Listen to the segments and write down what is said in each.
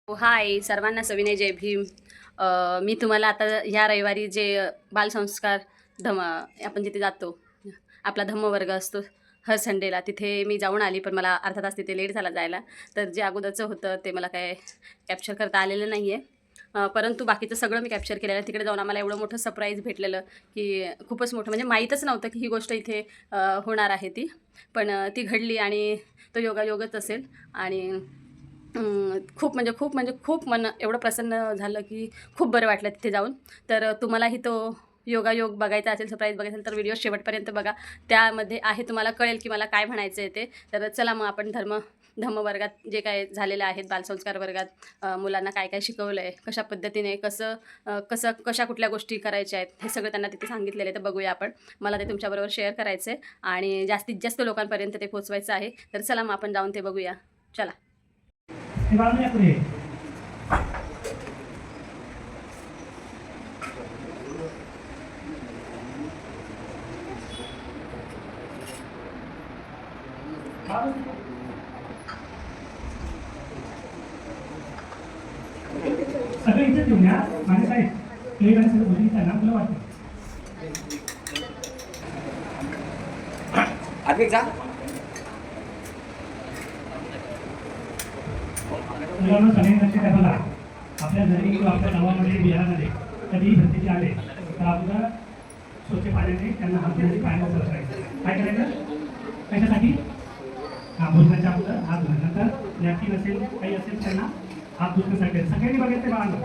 हाय सर्वांना सविनय जय भीम. मी तुम्हाला आता ह्या रविवारी जे बालसंस्कार आपण जिथे जातो, आपला धम्मवर्ग असतो हर संडेला, तिथे मी जाऊन आली. पण मला अर्धा तास तिथे लेट झाला जायला. तर जे अगोदरचं होतं ते मला काय कॅप्चर करता आलेलं नाही आहे. परंतु बाकीचं सगळं मी कॅप्चर केलेलं आहे. तिकडे जाऊन आम्हाला एवढं मोठं सरप्राईज भेटलेलं की खूपच मोठं, म्हणजे माहीतच नव्हतं की ही गोष्ट इथे होणार आहे ती. पण ती घडली आणि तो योगायोगच असेल. आणि खूप मन एवढं प्रसन्न झालं की खूप बरं वाटलं तिथे जाऊन. तर तुम्हालाही तो योगायोग बघायचा असेल, सरप्राईज बघायचा असेल तर व्हिडिओ शेवटपर्यंत बघा. त्यामध्ये आहे, तुम्हाला कळेल की मला काय म्हणायचं आहे ते. तर चला मग आपण धम्मवर्गात जे काय झालेलं आहेत, बालसंस्कार वर्गात मुलांना काय काय शिकवलं आहे, कशा पद्धतीने कशा कुठल्या गोष्टी करायच्या आहेत, हे सगळं त्यांना तिथे सांगितलेलं आहे. तर बघूया आपण. मला ते तुमच्याबरोबर शेअर करायचं आहे आणि जास्तीत जास्त लोकांपर्यंत ते पोहोचवायचं आहे. तर चला मग आपण जाऊन ते बघूया. चला. सगळं इथेच घेऊन या माझे साहेब. प्लेट आणि सगळं भोजन आहे ना, तुला वाटतं आधी जा. मुलांना सगळ्यांनी लक्षात ठेवायला, आपल्या घरी किंवा आपल्या गावामध्ये बिहारामध्ये कधीही भरतीचे आले तर अगोदर स्वच्छ पाण्याने त्यांना हात धुण्याची पायाला उचलत राहायचं. काय करायचं कशासाठी? भोजनाच्या अगोदर हात धुणं, नंतर नॅपकिन असेल काही असेल त्यांना हात धुण्यासाठी सगळ्यांनी बघायचं बाळांना.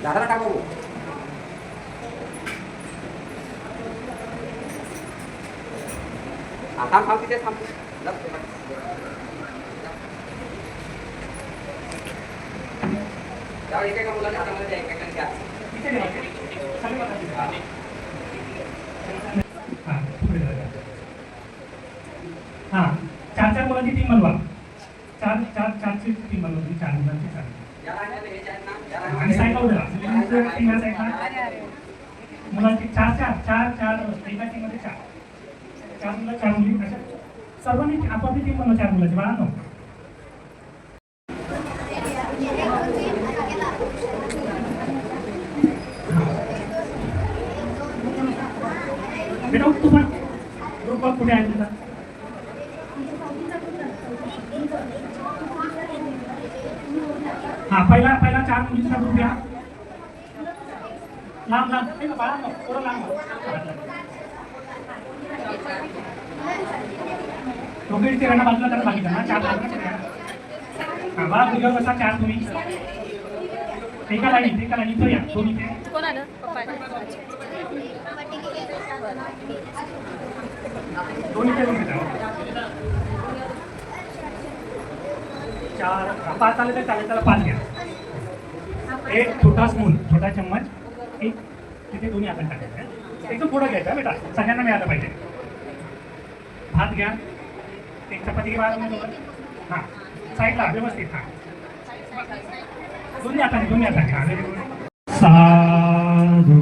झाडाला टाका भाऊ. थांब तिथे थांब. त्यावेळी एकेका मुलाच्या हातामध्ये द्या, एकेकाने घ्या. हां, 4 मुलांची टीम बनवा. चारची टीम बनवा तुम्ही, 4 मुलांची 4. आणि साईडला उभे राहा. टीम या साईडला मुलांची 4 एका टीममध्ये 4 मुलं 4 मुली, अशा सर्वांनी आपापली टीम बनवा 4 मुलांची. बाळांनो बेटा तू पण ग्रुप बघ कुठे आहे तुझा. हा पहिला 4 मुलींचा ग्रुप घ्या. लांब बाळा थोडं लांब. दोघे तिघांना बाजूला करा, बाकी ना 4 हा बाळा तुझ्यावर बसा. 4 तुम्ही एका लाईन इथं या. दोन्ही ते कोण आलं? दोन्ही ते 4 5 आले तर चालेल. त्याला 5 घ्या. एक छोटा स्पून, छोटा चम्मच, एक तिथे दोन्ही आपण टाकायचं. एकदम थोडं घ्यायचं बेटा, सगळ्यांना मिळालं पाहिजे. भात घ्या. एक चपाती घ्या बाळासोबत. हां साईडला व्यवस्थित. हां दोन्ही हाताने हां व्हेरी गुड. साधू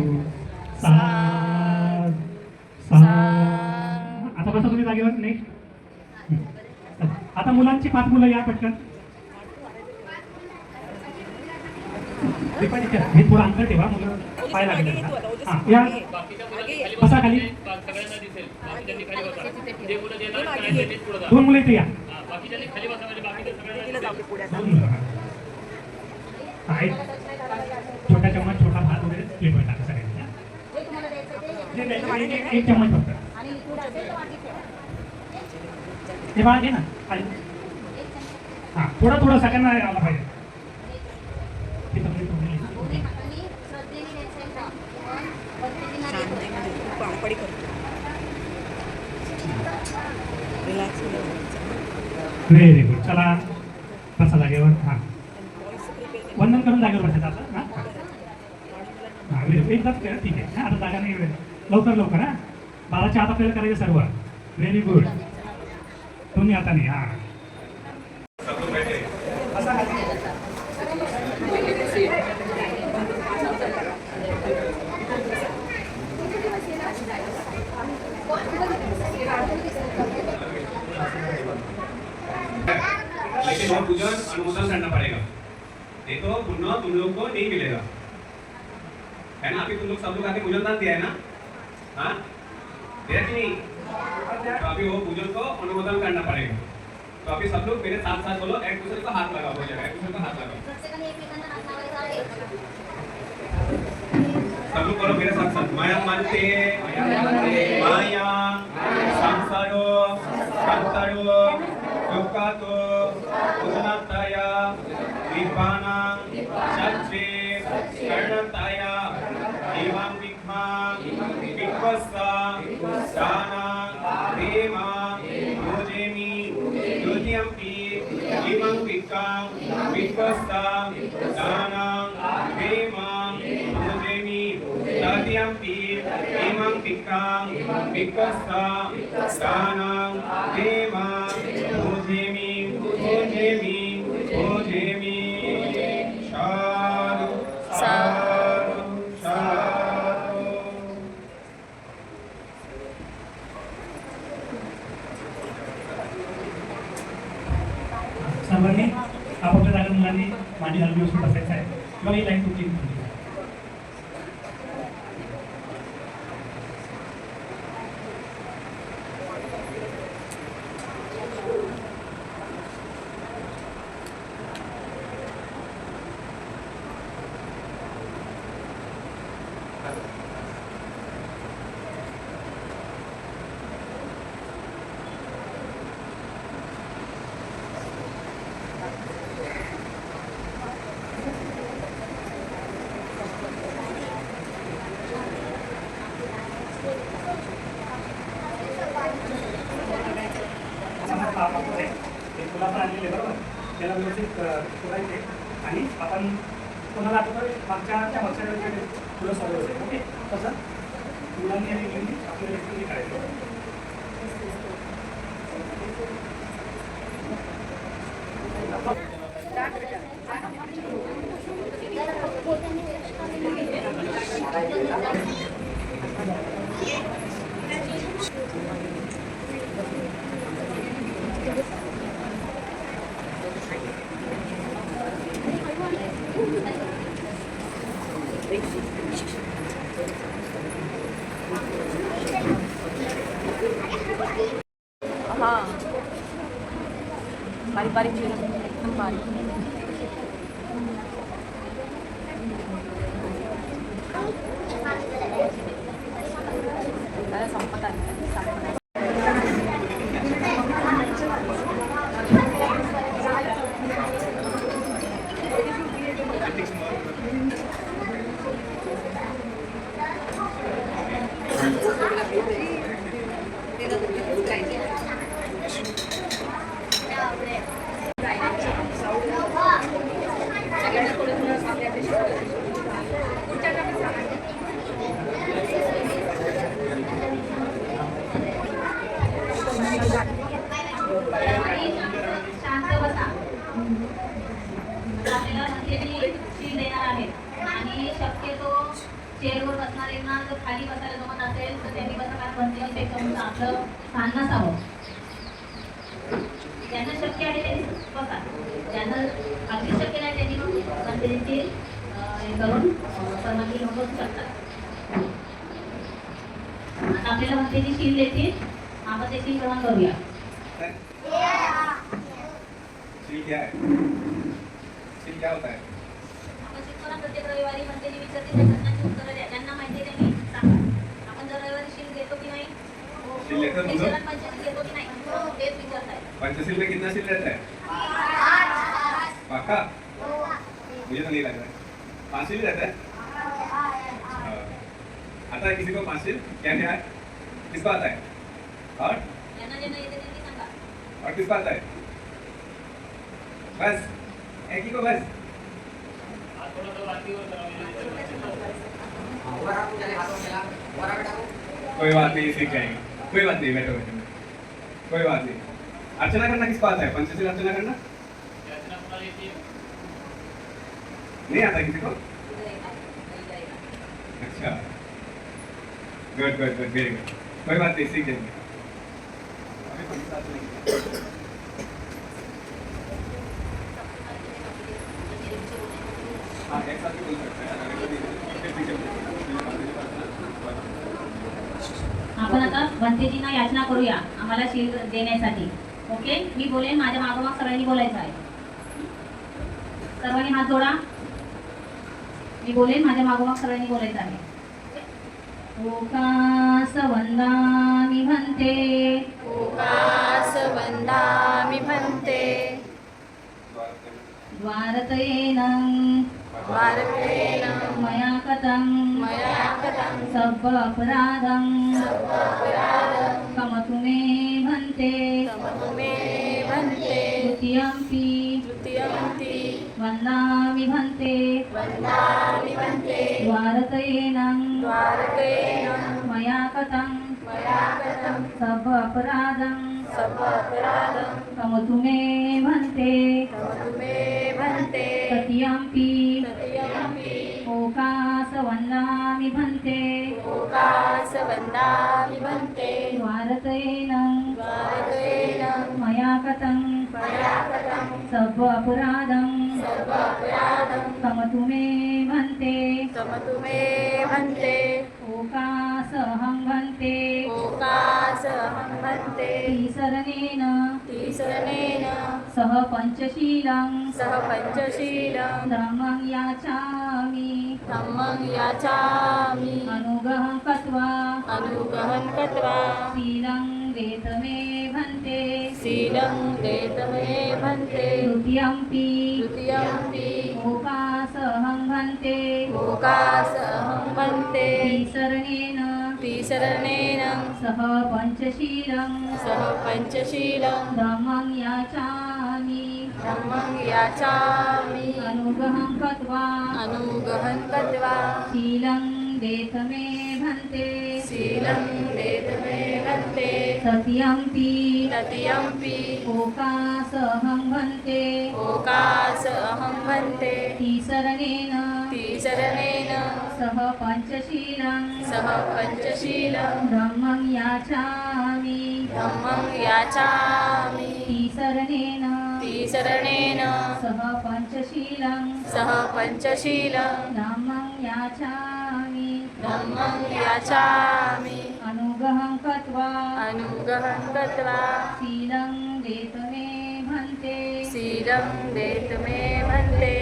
आता बसा तुम्ही जागेवर. नेक्स्ट. आता मुलांची 5 मुलं या पटकन. हे थोडं अंतर ठेवा, मुलं पाय लागले. हां या बसा खाली. 2 मुलं इथे या. 2 मुलं. हां एक छोटा चम्मच, छोटा भात वगैरे प्लेटवर टाका सगळ्यांनी. एक चम्मच फक्त. हे बाळा घे ना खाली. हां थोडं सगळ्यांना आला पाहिजे. Very good. चला बसा जागेवर. हां वंदन करून जागेवर बसायचं आता. हां एकदाच करा, ठीक आहे. आता जागा नाही, लवकर हां. बाळाच्या हात आपल्याला करायचं सर्व. Very good. दोन्ही हाताने. हां बसा खाली. लेकिन वो पूजन अनुमोदन करना पड़ेगा, नहीं तो पुण्य तुम लोग को नहीं मिलेगा, है ना? अभी तुम लोग सब लोग आके पूजन दान दिया है ना? हाँ, दिया कि नहीं? तो अभी वो पूजन को अनुमोदन करना पड़ेगा. तो अभी सब लोग मेरे साथ साथ बोलो, एक दूसरे को हाथ लगाओ. हो जाएगा, एक दूसरे को हाथ लगाओ. सब लोग बोलो मेरे साथ साथ. माया मानते, माया, संसारो, संसारो, दुःखातो, उष्णताया, विपाना, सच्चे, कर्णताया, एवं विघ्ना, विघ्वस्ता, दाना, देवा, योजेमी, योजयंती, एवं विघ्ना, विघ्वस्ता, दाना, देवा, योजेमी, तद्यंती, एवं विघ्ना, विघ्वस्ता, दाना, देवा, योजेमी, योजेमी, योजेमी. साधु साधु साधु. सर्वांनी आपापल्या जागा मुलांनी मांडी घालून व्यवस्थित बसायचं आहे किंवा ही लाईन तुटली. तुला पण आणलेले बरोबर, त्याला व्यवस्थित करायचे आणि आपण कोणाला आठवतो मागच्या फुलं सर्व असेल. ओके, तसं मुलांनी आणि मुलींनी आपल्याला व्यक्ती करायचं. हाँ, बारीक बारीक चिरून एकदम बारीक. संपत आली. शांत बसा. आपल्याला मंत्र्यांनी शील देणार आहेत आणि शक्यतो चेअरवर बसणाऱ्यांना जर खाली बसायला जमत असेल तर त्यांनी बसा, कारण मंत्र्यांपेक्षा आपलं स्थान नसावं. ज्यांना शक्य आहे त्यांनी बसा, ज्यांना अगदी शक्य नाही त्यांनी मंत्र्यांची हे करून परवानगी नोंदवू शकतात. आता आपल्याला मंत्र्यांनी शील देतील, आपण ते शील ग्रहण करूया. शील क्या है? शील क्या होता है? आपण शिकवणार प्रत्येक रविवारी मंत्र्यांनी विचारतील त्या प्रश्नांची उत्तरं द्या. ज्यांना माहिती आहे त्यांनी सांगा. आपण दर रविवारी शील देतो की नाही? शील लेकर हम लोग पंचशील देतो की नाही? तेच विचारताय. पंचशील में कितना शील रहता है? पक्का? मुझे तो नहीं लग रहा है. 5 शील रहता है? आता है किसी को 5 शील? क्या क्या है? किसको आता है? और ज्यांना ज्यांना येते त्यांनी सांगा. और किसको आता है? बस एक ही को बस. कोई बात नहीं, सीख जाएंगे. कोई बात नहीं, बैठो बैठो, कोई बात नहीं. अर्चना करना किसको आता है? पंचशील अर्चना करना? नहीं आता किसी को? अच्छा, good good good, very good, कोई बात नहीं, सीख जाएंगे। अभी कोई साथ नहीं। हाँ, एक साथ भी बोल सकते हैं, अगर फिर पीछे आपण आता भंतेजींना याचना करूया आम्हाला शील देण्यासाठी. ओके, मी बोलेन, माझ्या मागोमाग सगळ्यांनी बोलायचं आहे. सर्वांनी हात जोडा. मी बोलेन, माझ्या मागोमाग सगळ्यांनी बोलायचं आहे. ओकास वंदामि भन्ते, ओकास वंदामि भन्ते, द्वारतयेन वारकेन मया कृतं मया कृतं सब्ब अपराधं सर्वापराधं क्षमतु मे भन्ते. क्षमतु मे भन्ते. द्वितीयम्पि तृतीयम्पि वन्दामि भन्ते, वन्दामि भन्ते, द्वारतयेन द्वारकेन मया कृतं मया कृतं सब्ब अपराधं सर्वापराधं क्षमतु मे भन्ते. क्षमतु मे भन्ते. तृतीयम्पि तृतीयम्पि ओकास वन्दामि भन्ते, ओकास वन्दामि भन्ते, द्वारतयेन द्वारकेन मया कृतं मया कृतं सब्ब अपराधं सर्वापराधं क्षमतु मे भन्ते. क्षमतु मे भन्ते. ओकासहं भन्ते, ओकासहं भन्ते. तिसरणेन तिसरणेन सह पञ्चशीलं सह पञ्चशीलं धम्मं याचामि. धम्मं याचामि. अनुगहं कृत्वा अनुगहं कृत्वा शीलं वेद मे भन्ते. शीलं देत मे भन्ते. तृतीयम्पि तृतीयम्पि ओकासहं भन्ते, ओकासहं भन्ते. तिसरणेन तिसरणेन सह पञ्चशीलं सह पञ्चशीलं धम्मं याचामि. धम्मं याचामि. अनुगहं कृत्वा अनुगहं कृत्वा शीलं देत मे भन्ते. शीलं देत मे भन्ते. तृतीयम्पि तृतीयम्पि ओकासहं भन्ते, ओकासहं भन्ते. तिसरणेन तिसरणेन सह पञ्चशीलं सह पञ्चशीलं धम्मं याचामि. धम्मं याचामि. तिसरणेन तिसरणेन सह पञ्चशीलं सह पञ्चशीलं धम्मं याचामि. धम्मं याचामि. अनुगहं कृत्वा अनुगहं कृत्वा शीलं देत मे भन्ते. शीलं देत मे भन्ते.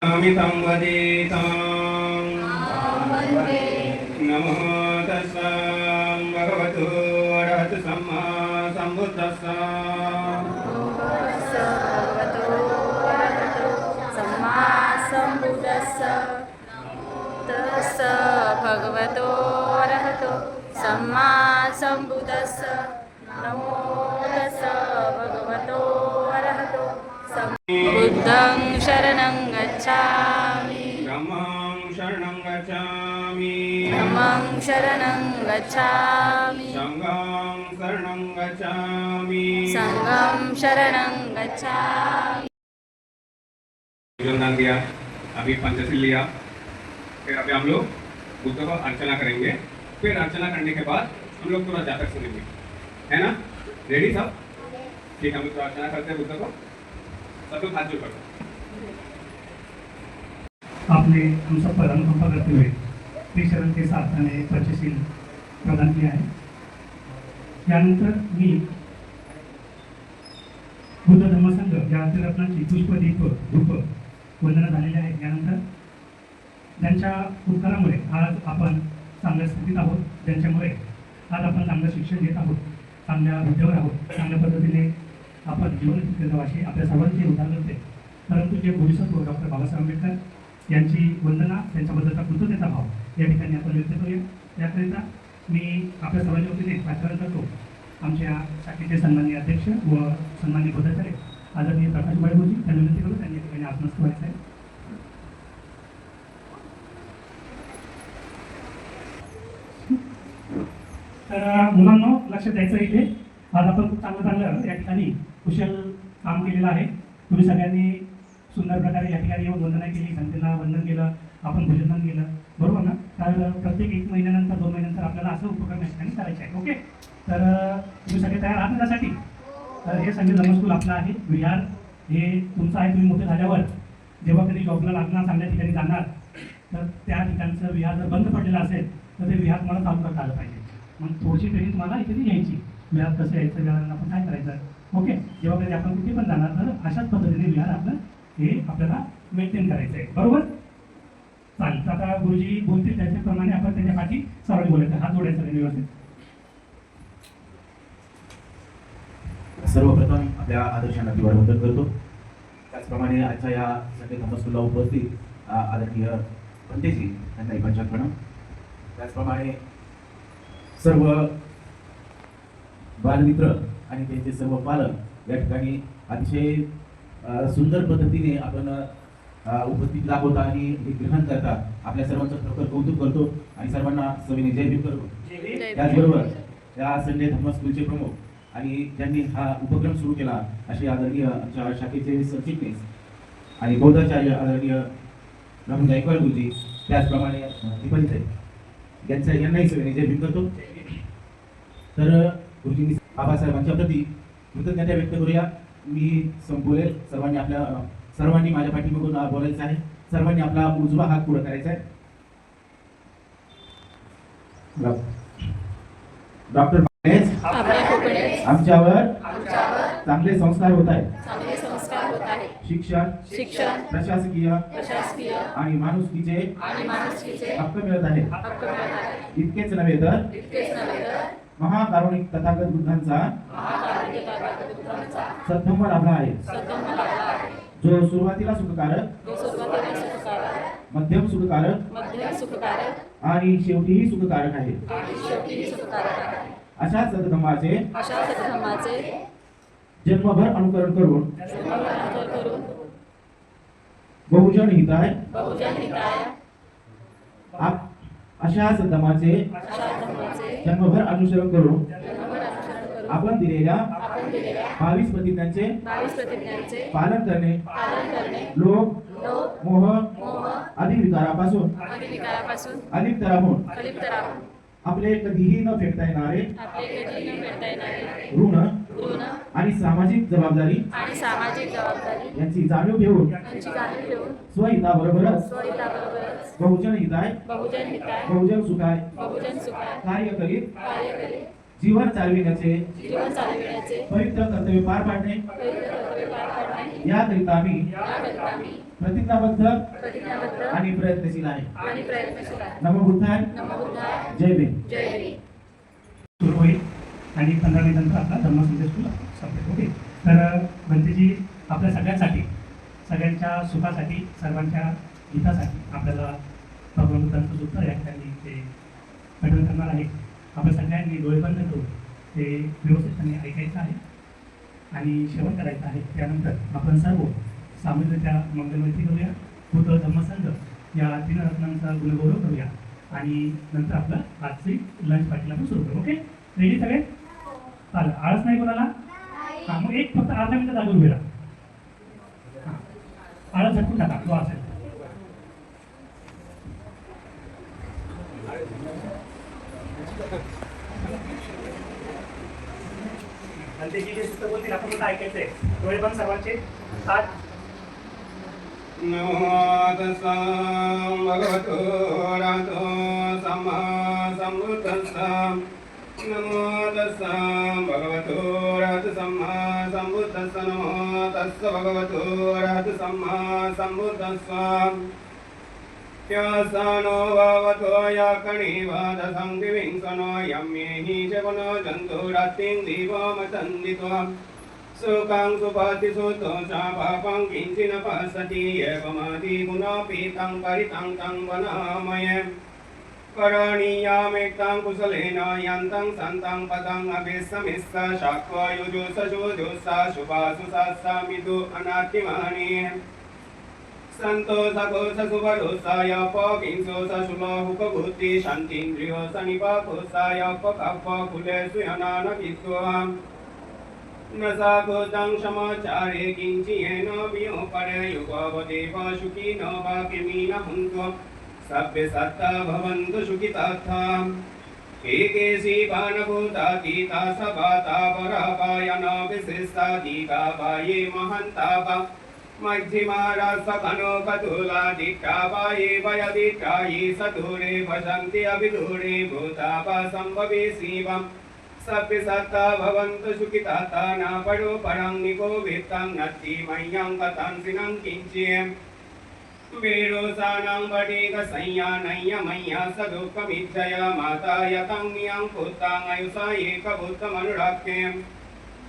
अमितं वदेतां नमो तस्सा भगवतो अरहतो सम्मा सम्बुद्धस्सा भगवतो अरहतो सम्मा सम्बुद्धस्स. तस्स भगवतो अरहतो सम्मा सम्बुद्धस्स. नमो तस्स भगवतो अरहतो बुद्धं शरणं गच्छामि. धम्मं शरणं गच्छामि धम्मं शरणं गच्छामि. संघं शरणं गच्छामि संघं शरणं गच्छामि. दान दिया, अभी पंचशील लिया, फिर अभी हम लोग बुद्ध को अर्चना करेंगे. फिर अर्चना करने के बाद हम लोग थोड़ा जातक सुनेंगे, है ना? रेडी सब? ठीक है, हम लोग थोड़ा अर्चना करते हैं बुद्ध को. सब लोग हाथ जोड़ करो. आपने हम सब पर अनुकंपा करते हुए त्रिशरण के साथ मैंने पंचशील प्रदान किया है. यानंतर मी बुद्ध धर्मसंघ या त्रिरत्नांची पुष्प दीप धूप वंदना झालेली आहे. यानंतर त्यांच्या उपकारामुळे आज आपण चांगल्या स्थितीत आहोत, ज्यांच्यामुळे आज आपण चांगलं शिक्षण घेत आहोत, चांगल्या हुद्द्यावर आहोत, चांगल्या पद्धतीने आपण जीवन केलं अशी आपल्या सर्वांची उदाहरण करते. परंतु जे बोधिसत्व डॉक्टर बाबासाहेब आंबेडकर यांची वंदना, त्यांच्याबद्दलचा कृतज्ञता भाव या ठिकाणी आपण व्यक्त करूया. याकरिता मी आपल्या सर्वांच्या वतीने प्रार्थना करतो आमच्या शाखेचे सन्माननीय अध्यक्ष व सन्माननीय पदाधिकारी आदरणीय प्रकाश बाळगोजी त्यांना विनंती करू त्यांनी या ठिकाणी आत्मस्थ व्हायचं आहे. तर मुलांना लक्ष द्यायचं इथे. आज आपण खूप चांगलं या ठिकाणी कुशल काम केलेलं आहे. तुम्ही सगळ्यांनी सुंदर प्रकारे या ठिकाणी येऊन वंदना केली, संतेला वंदन केलं, आपण भोजनदान केलं, बरोबर ना? तर प्रत्येक 1 महिन्यानंतर 2 महिन्यानंतर आपल्याला असं उपक्रम या ठिकाणी करायचे आहे. ओके, तर तुम्ही सगळे तयार आहात ना त्यासाठी? तर हे संजय धर्म स्कूल आपलं आहे. विहार हे तुमचं आहे. तुम्ही मोठे झाल्यावर जेव्हा कधी जॉबला लागणार, चांगल्या ठिकाणी जाणार, तर त्या ठिकाणचं विहार जर बंद पडलेलं असेल तर ते विहार तुम्हाला चालू करता आलं पाहिजे. मग थोडीशी ट्रेनिंग तुम्हाला इथे घ्यायची, विहार कसं यायचं, विहारांना आपण काय करायचं. ओके, जेव्हा कधी आपण कुठे पण जाणार तर अशाच पद्धतीने विहार आपलं हे आपल्याला मेंटेन करायचं आहे, बरोबर? चालेल. आता गुरुजी बोलतील त्याच्याप्रमाणे आपण त्यांच्या पाठी सर्वांनी बोलायचं, हात जोडायचा व्यवस्थित. सर्वप्रथम आपल्या आदर्शांना अभिवादन करतो. त्याचप्रमाणे आजच्या या संजय धर्म स्कूलला उपस्थित आदरणीय पंतेजी यांनाही पंचायत प्रणाम. त्याचप्रमाणे सर्व बालमित्र आणि त्यांचे सर्व पालक या ठिकाणी अतिशय सुंदर पद्धतीने आपण उपस्थित दाखवता आणि हे ग्रहण करता. आपल्या सर्वांचं खरोखर कौतुक करतो आणि सर्वांना सविनय जय भीम करतो. त्याचबरोबर या संजय धर्म स्कूलचे प्रमुख आणि ज्यांनी हा उपक्रम सुरू केला असे आदरणीय आमच्या शाखेचे सरचिटणीस आणि बौद्धाचार्य आदरणीय राहुल गायकवाड गुरुजी, त्याचप्रमाणे दीपनचे यांनाही सविनय जय भीम करतो. तर गुरुजींनी बाबासाहेबांच्या प्रती कृतज्ञता व्यक्त करूया. मी संपवलेल. सर्वांनी माझ्या पाठीमागून बोलायचं आहे. सर्वांनी आपला उजवा हात पुढे करायचा आहे. डॉक्टर आमच्यावर चांगले संस्कार होत आहेत. शिक्षण प्रशासकीय आणि माणुसकीचे हक्क मिळत आहेत. इतकेच नव्हे तर महाकारुणिक तथागत बुद्धांचा सद्धम्म लाभला आहे, जो सुरुवातीला सुखकारक, मध्यम सुखकारक आणि शेवटीही सुखकारक आहे. अशा सद्धम्माचे जन्मभर अनुकरण करून बहुजन हिताय अशा सद्धम्माचे जन्मभर अनुसरण करून आपण दिलेल्या 22 प्रतिज्ञांचे पालन करणे, लोभ मोह आदी विकारापासून अलिप्तराहून आपले कधीही न फेडता येणारे ऋण आणि सामाजिक जबाबदारी यांची जाणीव घेऊन स्वहिताबरोबरच बहुजन हिताय बहुजन सुखाय कार्य करीत जीवन चालविण्याचे पवित्र कर्तव्य पार पाडणे याकरिता आम्ही प्रतिज्ञाबद्ध आणि प्रयत्नशील आहे. नमो बुद्धाय, जय भीम. सुरू होईल आणि 15 मिनिटांनंतर आपला धर्म संदेश स्कूल संपेल. ओके, तर भंतेजी आपल्या सगळ्यांसाठी, सगळ्यांच्या सुखासाठी, सर्वांच्या हितासाठी आपल्याला भगवान बुद्धांचं सूत्र या ठिकाणी ते पठण करणार आहे. आपल्या सगळ्यांनी डोळे बंद करून ते व्यवस्थितपणे ऐकायचं आहे आणि शेवट करायचं आहे. त्यानंतर आपण सर्व सामूहिकरित्या मंगलवृत्ती करूया, बुद्ध धम्मसंघ या 3 रत्नांचा गुणगौरव करूया आणि नंतर आपलं आजची लंच पार्टीला पण सुरू करू. ओके, रेडी सगळे? चालेल. आळस नाही कोणाला? हां, मग एक फक्त अर्धा मिनिट जागून उभे राहा. हां, आळस झटकून टाका जो असेल. त्याची जे सूत्र बोलतील आपण फक्त ऐकायचंय. डोळे बंद सर्वांचे. हात. नमो तस्सा भगवतो अरहतो सम्मा सम्बुद्धस्सा. नमो तस्सा भगवतो अरहतो सम्मा सम्बुद्धस्सा. नमो तस्सा भगवतो अरहतो सम्मा सम्बुद्धस्सा. यासानो भवतो याकणिवादसं दिविंसनो यम्येहि जगनो जन्तुरात्तिं दीवमतन्दित्वा सुखं सुपातिसुतो पापं किञ्चिन पश्यति एवमादि गुणपीतं परितं तं वनामये. करणीयामेकं कुशलेन यन्तं सन्तं पदं अभिसमिस्स शाक्वयुजुसशुजुस्स शुभासुसस्समिदु अनात्तिमानि. संतोषकोश सुभरोसाय पकिंसोष शुभहुकबुद्धि शान्तीन्द्रियो सनिपाकोसाय पकप्पकुले सुयनानकित्वा. न साकुतं समाचारे किञ्चियेन वियोपरे युगवते सुखी न वाक्यमी न हन्त्व सभ्य सत्ता भवन्तु सुखिताथा एकेशी पानभूतातीता सभाता परापायन विशिष्टातीता पाये महन्तापा मध्यमारासकनो कतुलादिष्टा पाये वयदिष्टाये सधूरे भजन्ति अभिधूरे भूतापा सम्भवे शिवम् सभ्य सत्ता भवन्तु सुखिताता न परो परं निको वित्तं नत्ति मह्यं कथंसिनं किञ्चियम् वेरोसानां वडेकसंयानय्य मय्या स दुःखमिच्छया माता यतं नियं पुत्रां आयुषा एकभूतमनुराख्यम्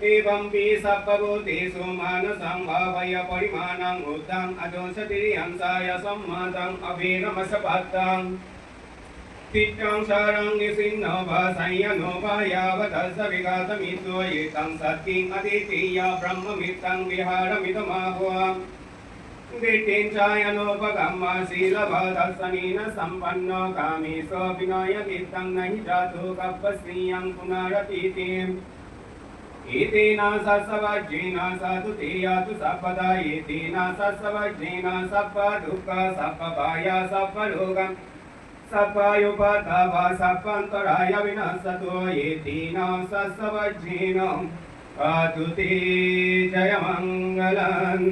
एवं हि सप्तभूतेषु मानसं भावय परिमाणं बुद्धं अदोषतिर्यंसाय सम्मतं अभिरमसपत्तं तिष्ठं शरं निसिन्नो भासय्यनो भायावतस्य विघातमित्रो एतं सत्यं अदितीय ब्रह्ममित्तं विहारमिदमाहुः दिट्टिञ्चायनोपगम्मा शीलभदर्शनेन सम्पन्नो कामेशो विनयतीर्थं न हि जातो कप्पस्त्रियं पुनरतीतिम् एतेन सस्वज्ञेन साधु ते यातु सपदा एतेन सस्वज्ञेन सप्प दुःख सप्प भाय सप्प रोगं सप्पयुपतव सप्पन्तराय विनश्यतो एतेन सस्वज्ञेन पातु ते जयमङ्गलन्ति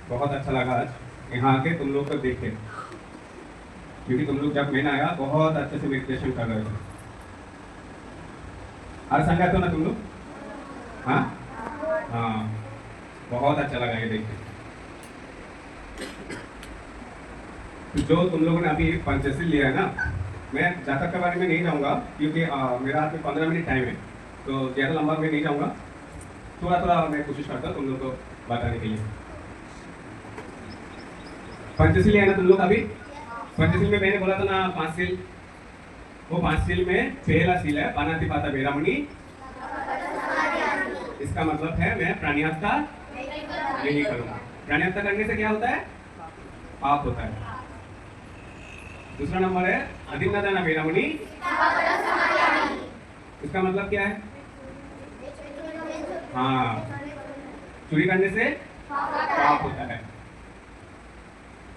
बहुत अच्छा लगा आज यहाँ आके तुम लोग को देख के, क्योंकि तुम लोग जब मैंने आया बहुत अच्छे से मेडिटेशन कर रहे थे। और संगा तो ना तुम लोग? हाँ हाँ, बहुत अच्छा लगा ये देख के। तो जो तुम लोगों ने अभी पंचशील लिया है ना, मैं जातक के बारे में नहीं जाऊँगा क्योंकि मेरा हाथ में 15 मिनट टाइम है, तो ज़्यादा लंबा मैं नहीं जाऊँगा। थोड़ा थोड़ा मैं कोशिश करता हूँ तुम लोग को बताने के लिए। पंचशील है ना तुम लोग अभी? पंचशील में मैंने बोला था ना 5 सील, वो 5 सील में पहला सील है पानातिपाता वैरामणि। इसका मतलब है मैं प्राणायाम नहीं करूँगा। प्राणायाम करने से क्या होता है? पाप होता है। दूसरा नंबर है अधिन्नदाना वैरामणि। इसका मतलब क्या है? हाँ, चोरी करने से पाप होता है।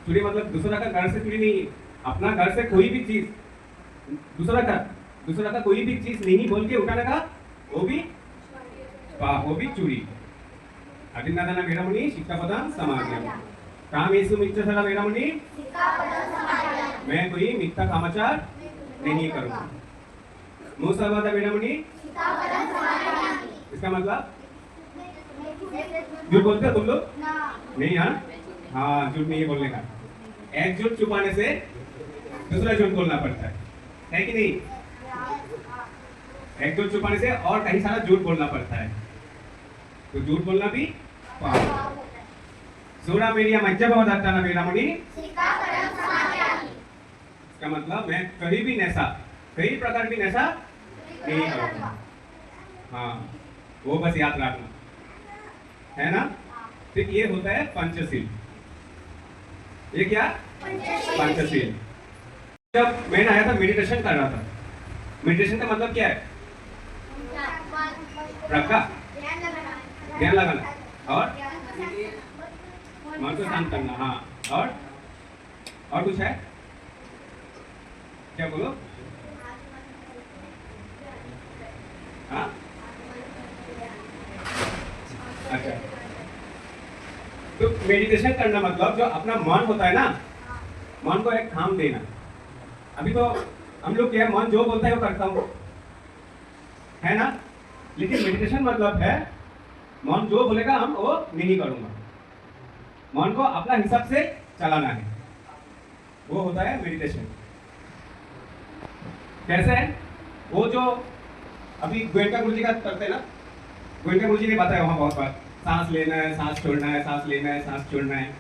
चोरी मतलब दूसरा का घर से चोरी नहीं, अपना घर से कोई भी चीज दूसरा का कोई भी चीज नहीं बोल के उठाने का, वो भी पाप, वो भी चोरी। अधिन्नदाना वैरामणि शिक्षापदं समादयामि। कामेषु मिथ्याचार वैरामणि, मैं कोई मिथ्या कामाचार नहीं करूँगा। मूसलवाद वैरामणि, इसका मतलब झूठ बोलते हो तुम लोग? नहीं। हाँ, झूठ नहीं बोलने का। एक झूठ छुपाने से दूसरा झूठ बोलना पड़ता है कि नहीं? एक झूठ छुपाने से और कहीं सारा झूठ बोलना पड़ता है, तो झूठ बोलना भी पाप। सूरा मेरिया मज्जपदार्थाना वैरामणि, इसका मतलब मैं कहीं भी नशा, कई प्रकार की नशा नहीं करूँगा। हाँ, वो बस याद रखना है ना। तो ये होता है पंचशील। ये क्या? पंचशील। जब मैंने आया था मेडिटेशन कर रहा था। मेडिटेशन का मतलब क्या है? रखा ध्यान लगाना और मन को शांत करना। हाँ, और कुछ है क्या? बोलो। हाँ, अच्छा, तो मेडिटेशन करना मतलब जो अपना मन होता है ना, मन को एक थाम देना। अभी तो हम लोग क्या, मन जो बोलता है वो करता हूँ, है ना। लेकिन मेडिटेशन मतलब है मन जो बोलेगा हम वो नहीं करूँगा, मन को अपना हिसाब से चलाना है, वो होता है मेडिटेशन। कैसे है वो? जो अभी गोयनका गुरु जी का करते हैं ना, गोयनका गुरु जी ने बताया वहाँ बहुत बार, सांस लेना है, सांस छोड़ना है, सांस लेना है, सांस छोड़ना है।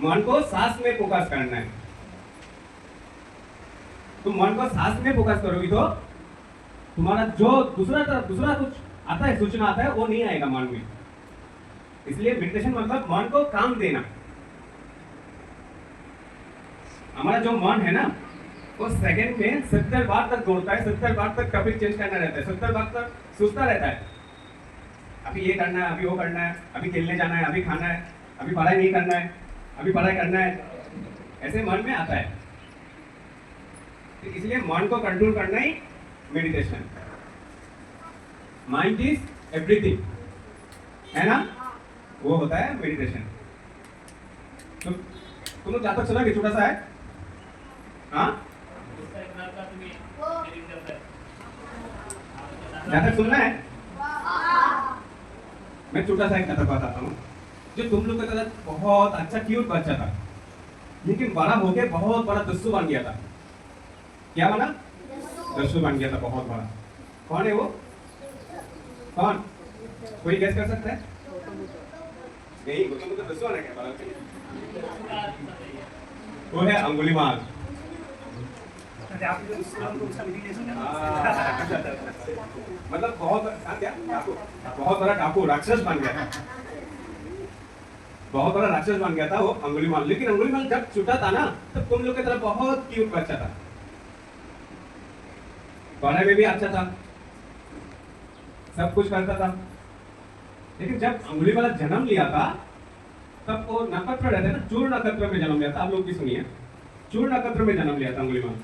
मन को सांस में फोकस करना है। तुम मन को सांस में फोकस करोगी तो तुम्हारा जो दूसरा कुछ आता है, सूचना आता है, वो नहीं आएगा मन में। इसलिए मेडिटेशन मतलब मन को काम देना। हमारा जो मन है ना वो सेकंड में 70 बार तक दौड़ता है, 70 बार तक टॉपिक चेंज करना रहता है, 70 बार तक सोचता रहता है अभी ये करना है, अभी वो करना है, अभी खेलने जाना है, अभी खाना है, अभी पढ़ाई नहीं करना है, अभी पढ़ाई करना है, ऐसे मन में आता है। तो इसलिए मन को कंट्रोल करना ही मेडिटेशन। माइंड इज एवरीथिंग, है ना, वो होता है मेडिटेशन। तो तुम लोग जातक सुना कि छोटा सा है, हाँ जातक सुनना है। मैं छोटा सा एक जातक बताता हूँ जो तुम लोग का तरह बहुत अच्छा क्यूट बच्चा था, लेकिन बड़ा होके बहुत बड़ा दस्यु बन गया था। क्या बना? दस्यु बन गया था, बहुत बड़ा। कौन है वो? कौन? कोई गेस कर सकता है? नहीं, वो तो दस्यु बना क्या बड़ा? वो है अंगुलीमाल। मतलब बहुत बड़ा डाकू, राक्षस बन गया था, बहुत बड़ा राक्षस बन गया था वो अंगुलीमाल। लेकिन अंगुलीमाल जब छूटा था ना तब तुम लोग की तरह बहुत क्यूट बच्चा था, पढ़ाई में भी अच्छा था, सब कुछ करता था। लेकिन जब अंगुलीमाल जन्म लिया था तब वो नक्षत्र रहते ना, चूर नक्षत्र में जन्म लिया था। आप लोग भी सुनिए, चूर नक्षत्र में जन्म लिया था अंगुलीमाल।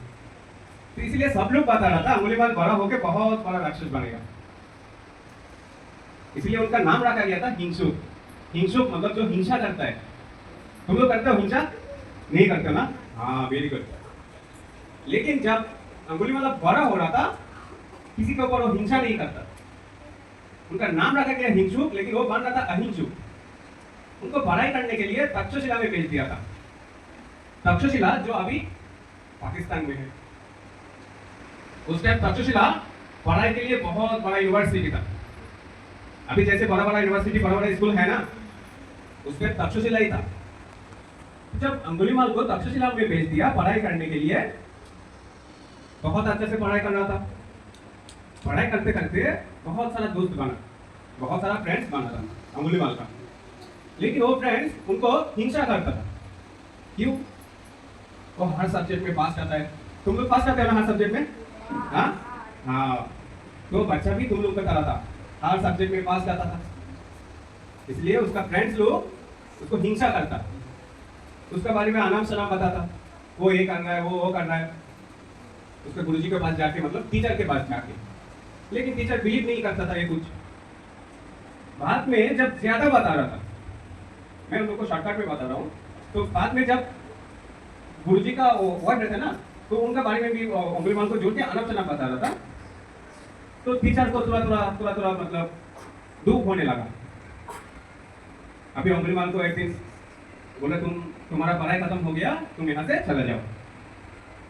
तो इसलिए सब लोग बता रहा था अंगुलीमाल बड़ा होकर बहुत बड़ा राक्षस बनेगा, इसलिए उनका नाम रखा गया था हिंसुक। हिंसुक मतलब जो हिंसा करता है। तुम लोग करते हो हिंसा? नहीं करते ना? हाँ, वेरी गुड। लेकिन जब अंगुलीमाल बड़ा हो रहा था किसी के ऊपर वो हिंसा नहीं करता, उनका नाम रखा गया हिंसुक, लेकिन वो बन रहा था अहिंसुक। उनको पढ़ाई करने के लिए तक्षशिला में भेज दिया था। तक्षशिला जो अभी पाकिस्तान में है, उस टाइम तक्षशिला पढ़ाई के लिए बहुत बड़ा यूनिवर्सिटी था। अभी जैसे बड़ा बड़ा यूनिवर्सिटी, बड़ा बड़ा स्कूल है ना, उसमें तक्षशिला ही था। जब अंगुलीमाल को तक्षशिला में भेज दिया पढ़ाई करने के लिए, बहुत अच्छे से पढ़ाई कर रहा था। पढ़ाई करते करते बहुत सारा दोस्त बना, बहुत सारा फ्रेंड्स बना था अंगुलीमाल का। लेकिन वो फ्रेंड्स उनको हिंसा करता था। क्यों? वो हर सब्जेक्ट में पास करता है। तुम लोग पास करते हो ना हर सब्जेक्ट में? हाँ हाँ, तो बच्चा भी तुम लोग का तरह था, हर सब्जेक्ट में पास करता था। इसलिए उसका फ्रेंड्स लोग उसको हिंसा करता, उसके बारे में अनाम शनाम बताता, वो ये कर रहा है, वो कर रहा है, उसके गुरुजी के पास जाके, मतलब टीचर के पास जाके। लेकिन टीचर बिलीव नहीं करता था ये कुछ। बाद में जब ज्यादा बता रहा था, मैं उन लोग को शॉर्टकट में बता रहा हूँ, तो बाद में जब गुरुजी का वर्ड रहता ना, तो उनका बारे में भी अंगुलीमाल को जोड़ के अनाप शनाप बता रहा था। तो टीचर को थोड़ा मतलब दुख होने लगा। अभी अंगुलीमाल को एक दिन बोला, तुम्हारा पढ़ाई खत्म हो गया, तुम यहाँ से चले जाओ।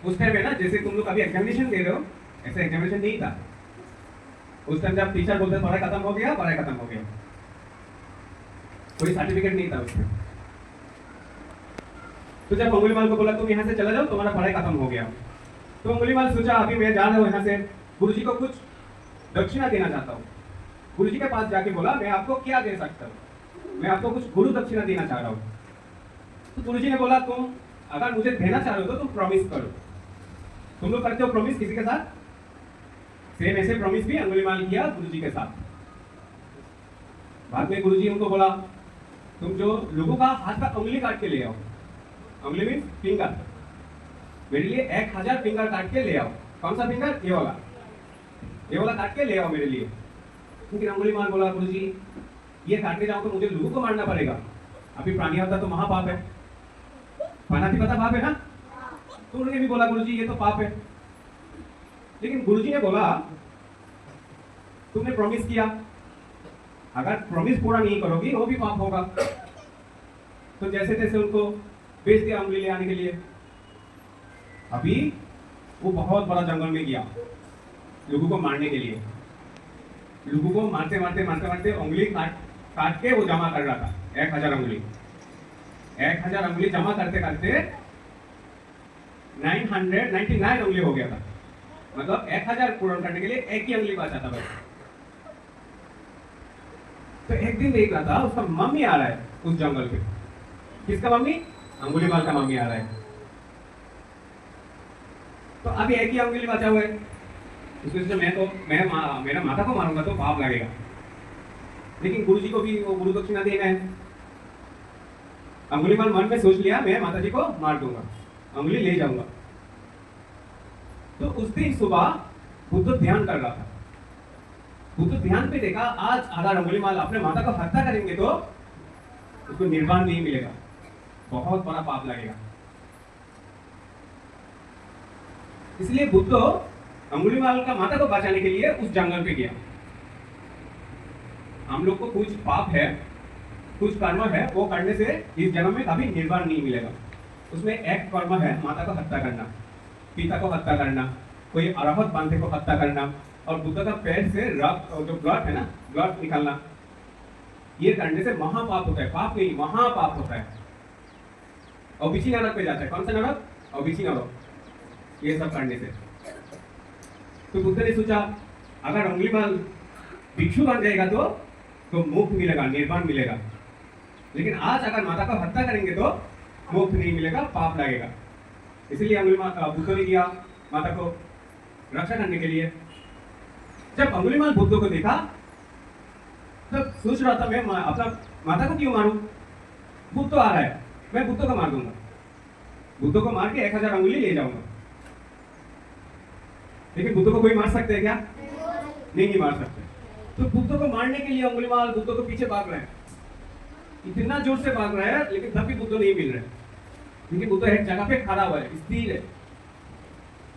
उस टाइम में ना, जैसे तुम लोग अभी एग्जामिनेशन दे रहे हो, ऐसा एग्जामिनेशन नहीं था। उस टाइम जब टीचर बोलते पढ़ाई खत्म हो गया, पढ़ाई खत्म हो गया, कोई सर्टिफिकेट नहीं था उसमें। तो जब अंगुलीमाल को बोला तुम यहाँ से चला जाओ, तुम्हारा पढ़ाई खत्म हो गया, तो अंगुलीमाल सोचा अभी मैं जा रहा हूँ यहाँ से, गुरुजी को कुछ दक्षिणा देना चाहता हूँ। गुरुजी के पास जाके बोला मैं आपको क्या दे सकता हूँ, मैं आपको कुछ गुरु दक्षिणा देना चाह रहा हूँ। तो गुरुजी ने बोला तुम अगर मुझे देना चाह रहे हो तो तुम प्रॉमिस करो। तुम लोग करते हो प्रॉमिस किसी के साथ? सेम ऐसे प्रॉमिस भी अंगुलीमाल किया गुरुजी के साथ। बाद में गुरुजी उनको बोला तुम जो लोगों का हाथ का उंगली काट के ले आओ, उंगली मीन फिंगर, मेरे लिए 1000 फिंगर काट के ले आओ। कौन सा फिंगर? ये वाला काट के ले आओ मेरे लिए। लेकिन अंगुलीमाल बोला गुरुजी ये काटने जाओ तो मुझे लोगों को मारना पड़ेगा, अभी प्राणी हत्या तो महापाप है, प्राणातिपता पाप है ना। तो उन्होंने भी बोला गुरुजी ये तो पाप है। लेकिन गुरुजी ने बोला तुमने प्रॉमिस किया, अगर प्रॉमिस पूरा नहीं करोगी वो भी पाप होगा। तो जैसे तैसे उनको भेज दिया उंगली ले आने के लिए। अभी वो बहुत बड़ा जंगल में गया लोगों को मारने के लिए। लोगों को मारते मारते उंगली काट के वो जमा कर रहा था 1000 उंगली। 1000 उंगली जमा करते करते 999 उंगली हो गया था। मतलब 1000 पूर्ण करने के लिए एक ही उंगली बचा था बस। तो एक दिन देख रहा था उसका मम्मी आ रहा है उस जंगल पे। किसका मम्मी? अंगुलीमाल का मम्मी आ रहा है। अभी एक ही अंगुली बचा हुआ है, उसमें से मेरा माता को मारूंगा तो पाप लगेगा, लेकिन गुरु जी को भी वो गुरु दक्षिणा देना है। अंगुलीमाल मन में सोच लिया मैं माता जी को मार दूंगा, अंगुली ले जाऊंगा। तो उस दिन सुबह बुद्ध ध्यान कर रहा था। बुद्ध ध्यान पे देखा आज अगर अंगुलीमाल अपने माता को हत्या करेंगे तो उसको निर्वाण नहीं मिलेगा, बहुत बड़ा पाप लगेगा। इसलिए बुद्ध अंगुलीमाल का माता को बचाने के लिए उस जंगल पे गया। हम लोग को कुछ पाप है, कुछ कर्म है, वो करने से इस जन्म में कभी निर्वाण नहीं मिलेगा। उसमें एक कर्म है माता को हत्या करना, पिता को हत्या करना, कोई अरहत बांधे को हत्या करना, और बुद्ध का पैर से रक्त जो ब्लड है ना, ब्लड निकालना, ये करने से महापाप होता है। पाप नहीं, महापाप होता है। अभिची नरक पे जाता है। कौन सा नरक? अभिची नरक। ये सब करने से तो बुद्ध ने सोचा अगर अंगुलीमाल भिक्षु बन जाएगा तो मोक्ष मिलेगा, निर्वाण मिलेगा। लेकिन आज अगर माता को हत्या करेंगे तो मोक्ष नहीं मिलेगा, पाप लगेगा। इसलिए अंगुलीमाल बुद्ध ने किया माता को रक्षा करने के लिए। जब अंगुलीमाल बुद्ध को देखा तब सोच रहा था मैं अपना माता को क्यों मारूं? बुद्ध आ रहा है, मैं बुद्ध को मार दूंगा, बुद्ध को मार के 1000 अंगुली ले जाऊंगा। लेकिन बुद्ध को कोई मार सकते है क्या? नहीं मार सकते। तो बुद्ध को मारने के लिए अंगुलीमाल बुद्ध को पीछे भाग रहा है, इतना जोर से भाग रहा है, लेकिन तब भी बुद्ध नहीं मिल रहा है, क्योंकि बुद्ध एक जगह पे खड़ा हुआ है, स्थिर है।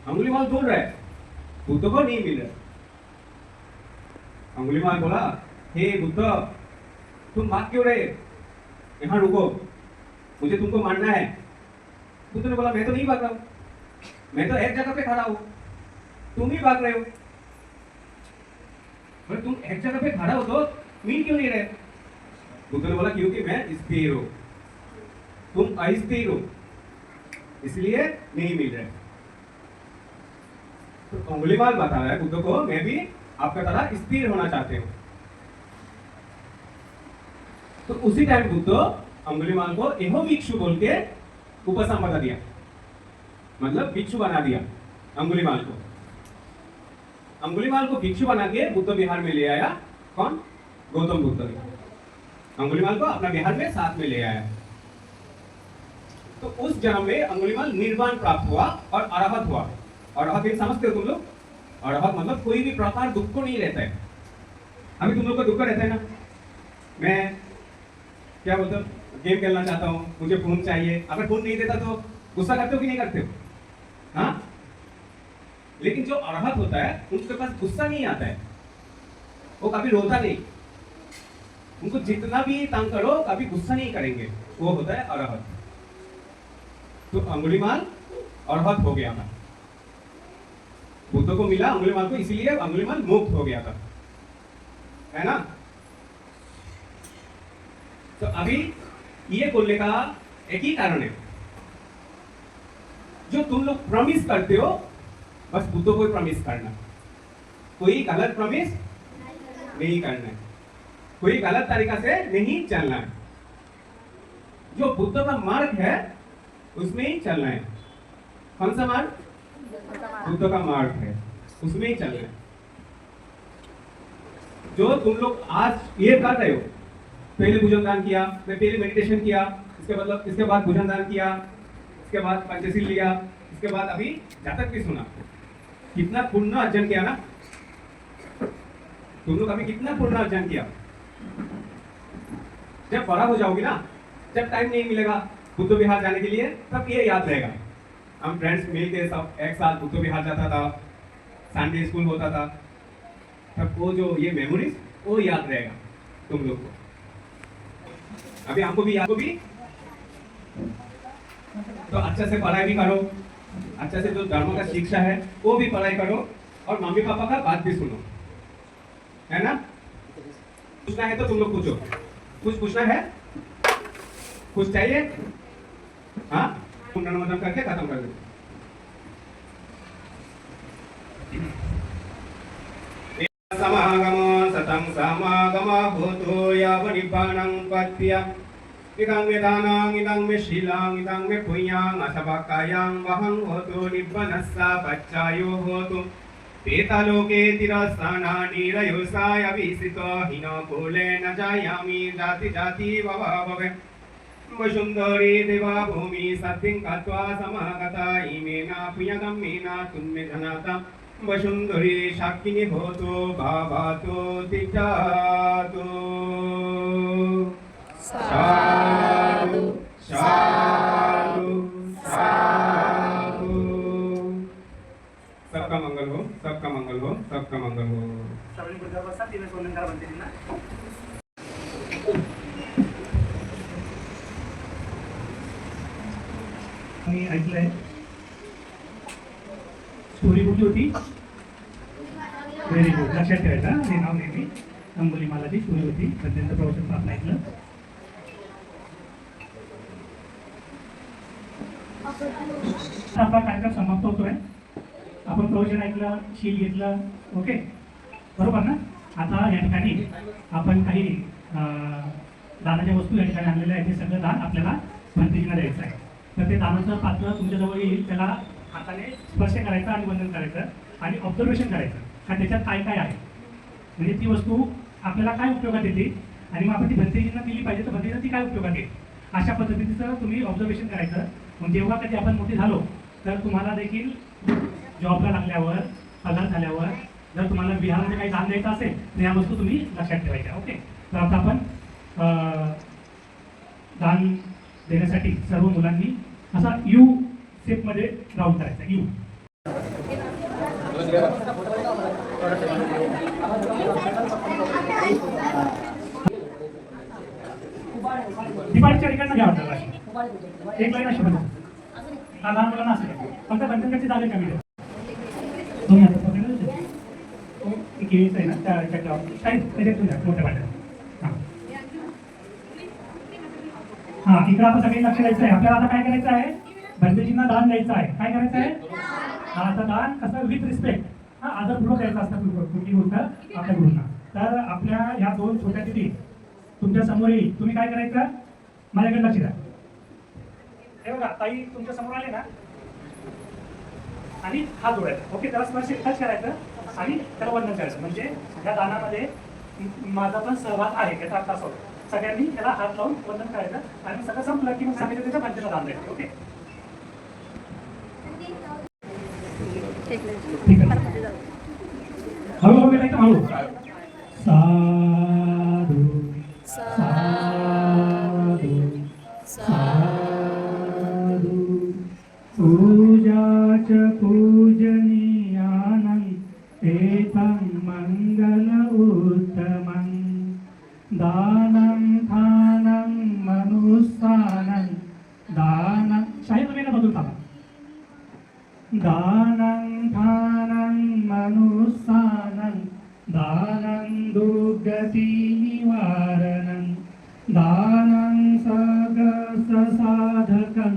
अंगुलीमाल दौड़ रहा है, बुद्ध को नहीं मिल रहा है। अंगुलीमाल बोला, हे बुद्ध तुम भाग क्यों रहे? यहाँ रुको, मुझे तुमको मारना है। बुद्ध ने बोला मैं तो नहीं भाग रहा हूँ, मैं तो एक जगह पे खड़ा हूँ, तुम ही भाग रहे हो। बोले तुम एक जगह पे खड़ा हो तो मिल क्यों नहीं रहे? बुद्ध ने बोला क्योंकि मैं स्थिर हूँ, तुम अस्थिर हो, इसलिए नहीं मिल रहे। तो अंगुलीमाल बता रहा है बुद्ध को मैं भी आपका तरह स्थिर होना चाहते हूँ। तो उसी टाइम बुद्ध अंगुलीमाल को एहो भिक्षु बोल के उपसंपदा दिया, मतलब भिक्षु बना दिया अंगुलीमाल को। अंगुलीमाल को भिक्षु बना के बुद्ध विहार में ले आया। कौन? गौतम बुद्ध ने अंगुलीमाल को अपना विहार में साथ में ले आया। तो उस जन्म में अंगुलीमाल निर्वाण प्राप्त हुआ और अरहत हुआ। अरहत समझते हो तुम लोग? अरहत मतलब कोई भी प्रकार दुख को नहीं रहता है। अभी तुम लोग को दुख रहता है ना, मैं क्या बोलते हो, गेम खेलना चाहता हूँ, मुझे फोन चाहिए, अगर फोन नहीं देता तो गुस्सा करते हो कि नहीं करते हो? हाँ, लेकिन जो अरहत होता है उनके पास गुस्सा नहीं आता है, वो कभी रोता नहीं, उनको जितना भी तंग करो कभी गुस्सा नहीं करेंगे, वो होता है अरहत। तो अंगुलीमाल अरहत हो गया था, बुद्ध को मिला अंगुलीमाल को, इसीलिए अंगुलीमाल मुक्त हो गया था, है ना? तो अभी ये बोलने का एक ही कारण है, जो तुम लोग प्रॉमिस करते हो बस बुद्ध को प्रॉमिस करना, कोई गलत प्रॉमिस नहीं करना है, कोई गलत तरीका से नहीं चलना है। जो बुद्ध का मार्ग है उसमें ही चलना है। कौन सा मार्ग? बुद्ध का मार्ग है, उसमें ही चलना है। जो तुम लोग आज ये कर रहे हो, पहले भोजन दान किया, मैं पहले मेडिटेशन किया, इसके बाद भोजन दान किया, इसके बाद पंचशील लिया, इसके बाद अभी जातक भी सुना, कितना पुण्य अर्जन किया ना तुम लोग? अभी कितना पुण्य अर्जन किया। जब बड़ा हो जाओगे ना, जब टाइम नहीं मिलेगा बुद्ध विहार जाने के लिए, तब ये याद रहेगा। हम फ्रेंड्स मिलके सब एक साथ बुद्ध विहार जाता था, संडे स्कूल होता था, तब वो जो ये मेमोरीज वो याद रहेगा तुम लोग को। अभी हमको भी याद, भी तो अच्छा से पढ़ाई भी करो, अच्छा से जो धर्म का शिक्षा है वो भी पढ़ाई करो, और मम्मी पापा का बात भी सुनो, है ना? पूछना है तो तुम लोग पूछो, कुछ पूछना है, कुछ चाहिए? हाँ, पुनर्नमन करके खत्म कर दो। समागम सतम समागम भूतो याव निब्बानं पत्य इदं मे दानं इदं मे शीलं इदं मे पुण्यं असवकायं वहं होतु निब्बनस्सा पच्चायो होतु पेतलोके तिरस्थानानिरयोसाय विसितो हिनकुले न जायामि जाति जाति भवे वसुन्धरी देवा भूमि सत्तिं कत्वा समागता इमेना पुण्यगम्मेना तुन्मे धनाता वसुन्धरी शाकिनी भवतु भावातु तिजातु साधु साधु साधु सबका मंगल हो सबका मंगल हो सबका मंगल हो सर्वांनी गुरुद्वार बसा दिवस वंदन करा भंतेजींना. मी ऐकलंय स्टोरी कुठली होती. व्हेरी गुड, लक्षात ठेवायचं हे नाव नेहमी. अंबुलीमालाची स्टोरी होती. सध्यांचं प्रवचन आपण ऐकलं. आपला कार्यक्रम समाप्त होतोय. आपण प्रवचन ऐकलं, शील घेतलं, ओके बरोबर ना. आता या ठिकाणी आपण काही दानाच्या वस्तू या ठिकाणी आणलेल्या आहेत. हे सगळं दान आपल्याला भंतेजींना द्यायचं आहे. तर ते दानाचं पात्र तुमच्याजवळ येईल. त्याला हाताने स्पर्श करायचा आणि वंदन करायचं आणि ऑब्झर्वेशन करायचं का त्याच्यात काय काय आहे, म्हणजे ती वस्तू आपल्याला काय उपयोगात येते आणि मग आपण ती भंतेजींना दिली पाहिजे तर भंतेजींना ती काय उपयोगात येईल अशा पद्धतीचं तुम्ही ऑब्झर्वेशन करायचं. मग जेव्हा कधी आपण मोठे झालो तर तुम्हाला देखील जॉबला लागल्यावर पगार झाल्यावर जर तुम्हाला विहारामध्ये काही दान द्यायचं असेल तर या वस्तू तुम्ही लक्षात ठेवायच्या. ओके, तर आता आपण दान देण्यासाठी सर्व मुलांनी असा यू शेपमध्ये राऊंड करायचा. यू दिवाळीच्या ठिकाणी घ्या वाटतं एक लाईन अशी बघा. लहान मुलांना असेल फक्त बंधनकाची जागा कमी द्या. दोन्ही हातात पकडलं केळीचं आहे ना त्याच्यात त्याच्यातून द्या मोठ्या वाट्यात. हां इकडं आपण सगळे लक्ष द्यायचं आहे. आपल्याला आता काय करायचं आहे, भंतेजींना दान द्यायचं आहे. काय करायचं आहे, आता दान कसं विथ रिस्पेक्ट आदरपूर्वक द्यायचं असतं कुठली गोष्ट आपल्या गुरूंना. तर आपल्या ह्या दोन छोट्या तिथी तुमच्या समोर येईल. तुम्ही काय करायचं, माझ्याकडे लक्ष द्या. हे बघा ताई तुमच्या समोर आले ना आणि हात जोडायचा. ओके, त्याला स्पर्श टच करायचं आणि त्याला वंदन करायचं. म्हणजे या दानामध्ये माझा पण सहभाग आहे याचा अर्थ असा होतो. सगळ्यांनी त्याला हात लावून वंदन करायचं आणि सगळं संपलं की मग सांगायचं त्याच्या पंचाला दान द्यायचं. ओके ठीक आहे, हळूहळू गेला एकदम हळू. साधू साधू साधू पूजाच पूजनीयानं एतं मंगल उत्तमं दानं थानं मनुस्सानं दानं शाही तुम्ही ना बदलून टाका. दानं थानं मनुस्सानं दानं दुर्गती निवारणं दानं सगस साधकं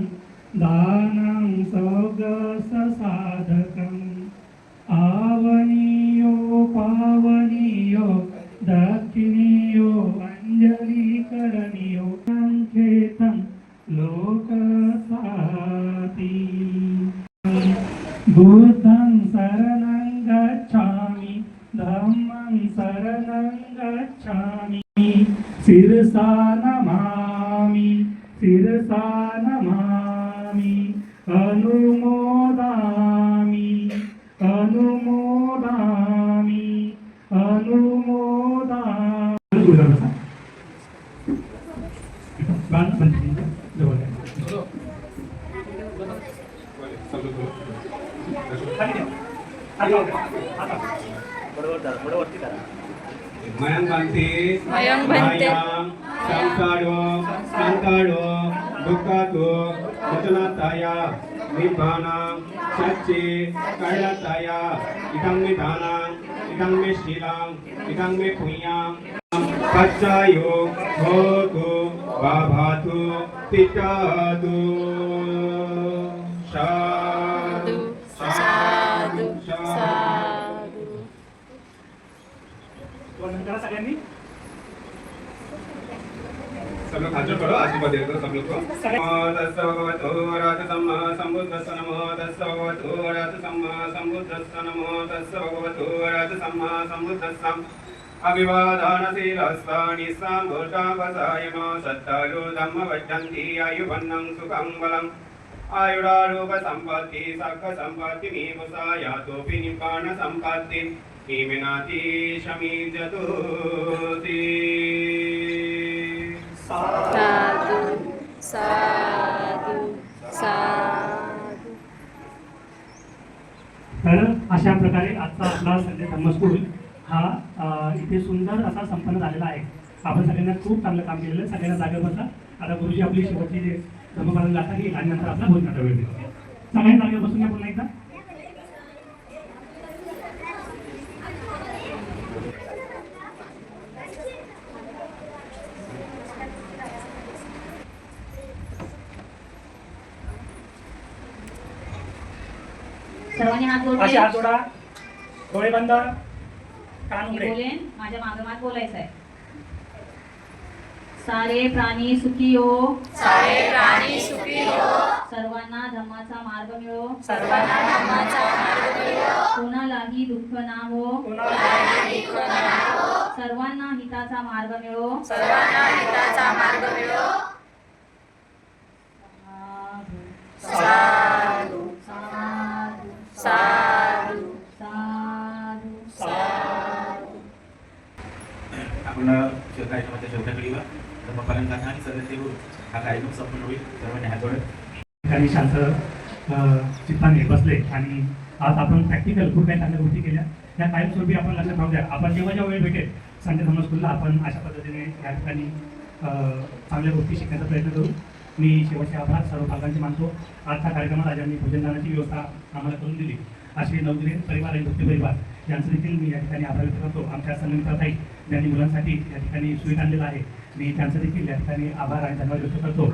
दानं सगस साधकं आवनीयो पावनीयो दक्षिणीयो अंजलीकरणीयो संकेतं लोकसाती बुद्धं शरणं गच्छामि धम्मं शरणं गच्छामि शिरसा नमामि शिरसा नमामि अनुमोदामि अनुमोदामि अनुमोदामि. मयं भन्ते मयं भन्ते संसारो संतारो दुःखातो वचनाताया निब्बानां सच्चे कैलाताया इदं मे दानां इदं मे शीलां इदं मे पुण्यां पच्चायो होतु भाभातु तिष्ठतु. साधु साधु साधु. वंदन करा सगळ्यांनी. सब लोग हाथ जोड़ करो, आशीर्वाद दे दो सब लोग को। नमो तस्सै भगवतो अरहतो सम्मा सम्बुद्धस्स नमो तस्सै भगवतो अरहतो सम्मा सम्बुद्धस्स नमो तस्सै भगवतो अरहतो सम्मा सम्बुद्धस्स अभिवादनशीलस्तानि सम्बुद्धवसायनो सत्तालो धम्मवद्धन्ति आयुवन्नं सुखं बलम् आयुरारोग्य सम्पत्ति सक्ख सम्पत्ति मीमुषायातोऽपि निब्बाण सम्पत्ति हीमिनाति शमीजतोति। साधु साधु साधु. तर अशा प्रकारे आजचा आपला संजय धम्मस्कूल हा इथे सुंदर असा संपन्न झालेला आहे. आपण सगळ्यांना खूप चांगलं काम केलेलं आहे. सगळ्यांना जागा बसा. आता गुरुजी आपली शेवटची जे धर्मपालन गाथा घेईल आणि नंतर आपला भोजनाचा वेळ देईल. सगळ्यांनी जागेवर बसून घ्या पुन्हा एकदा. सर्वांनी हात असे हात जोडले. जोडा, डोळे बंद, कान मी उघडे. बोलेन, माझ्या मागोमाग बोलायचं आहे. सारे प्राणी सुखी हो, सारे प्राणी सुखी हो, सर्वांना धम्माचा मार्ग मिळो, सर्वांना धम्माचा मार्ग मिळो, कोणालाही दुःख ना हो, कोणालाही दुःख न हो, सर्वांना हिताचा मार्ग मिळो. सर्वांना हिताचा मार्ग मिळो. साधू साधू साधू साधू साधू. आपण कार्यक्रमाच्या शेवटाकडे येऊया. धर्मपालन गाथा आणि सदस्यवर हा कार्यक्रम संपन्न होईल. सर्वांनी हात जोडा. ठिकाणी शांत चित्ताने बसले आणि आज आपण प्रॅक्टिकल खूप काही चांगल्या गोष्टी केल्या. त्या कायमस्वरूपी आपण लक्षात राहू द्या. आपण जेव्हा वेळ भेटेल संजय धर्मस्कूलला आपण अशा पद्धतीने या ठिकाणी चांगल्या गोष्टी शिकण्याचा प्रयत्न करू. मी शेवटचे आभार सर्व भागांचे मानतो. आजच्या कार्यक्रमात राजांनी भोजनदानाची व्यवस्था आम्हाला करून दिली. असे नवगिरे परिवार आणि भक्ती परिवार यांचं देखील मी या ठिकाणी आभार व्यक्त करतो. आमच्या संगणिताताई ज्यांनी मुलांसाठी या ठिकाणी स्वीट आणलेलं आहे, मी त्यांचं देखील या ठिकाणी आभार आणि धन्यवाद व्यक्त करतो.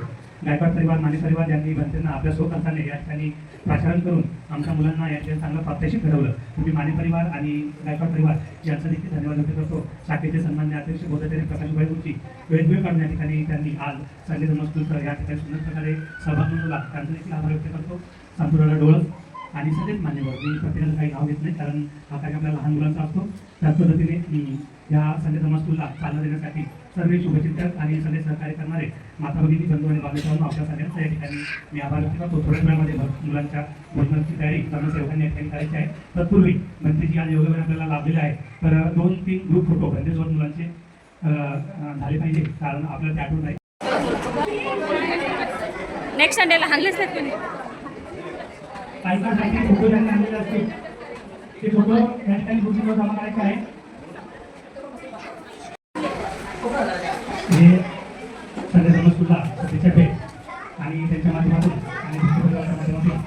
गायकवाड परिवार, माने परिवार यांनी बनतेंना आपल्या स्वखर्चाने या ठिकाणी प्राचारण करून आमच्या मुलांना या ठिकाणी चांगलं प्रात्यक्षिक घडवलं. तुम्ही माने परिवार आणि गायकवाड परिवार यांचं देखील धन्यवाद व्यक्त करतो. शाखेचे सन्मान्य अध्यक्ष बोधाचार्य प्रकाशभाई गुरुजी वेळ काढून या ठिकाणी त्यांनी आज संजय धर्मस्कूलचा या ठिकाणी सुंदर प्रकारे सहभाग नोंदवला. त्यांचं देखील आभार व्यक्त करतो. संपूर्ण डोळस आणि सगळेच मान्यवर, मी प्रत्येकाला काही नाव घेत नाही कारण हा कार्यक्रम आपल्या लहान मुलांचा असतो. त्याच पद्धतीने मी या संजय धर्मस्कूलला चालना देण्यासाठी सर्व शुभचिंतक आणि सगळे सहकार्य करणारे माता भगिनी, बंधू आणि बांधवांना आपल्या सगळ्यांचा या ठिकाणी मी आभार व्यक्त करतो. थोड्याच वेळामध्ये मुलांच्या भोजनाची तयारी धर्मसेवकांनी या ठिकाणी करायची आहे. तत्पूर्वी मंत्रीजी आज योगवेळ आपल्याला लाभलेले आहे, तर 2-3 ग्रुप फोटो म्हणजे 2 मुलांचे झाले पाहिजे कारण आपल्याला ते आठवण नाही. नेक्स्ट संडेला हाणलेच नाहीत कोणी. काही काळासाठी फोटो ज्यांनी आणलेले असतील ते फोटो या ठिकाणी ग्रुपवर जमा करायचे आहे. हे संजय धर्मस्कूलला सध्याच्या भेट आणि त्यांच्या माध्यमातून आणि भक्ती परिवाराच्या माध्यमातून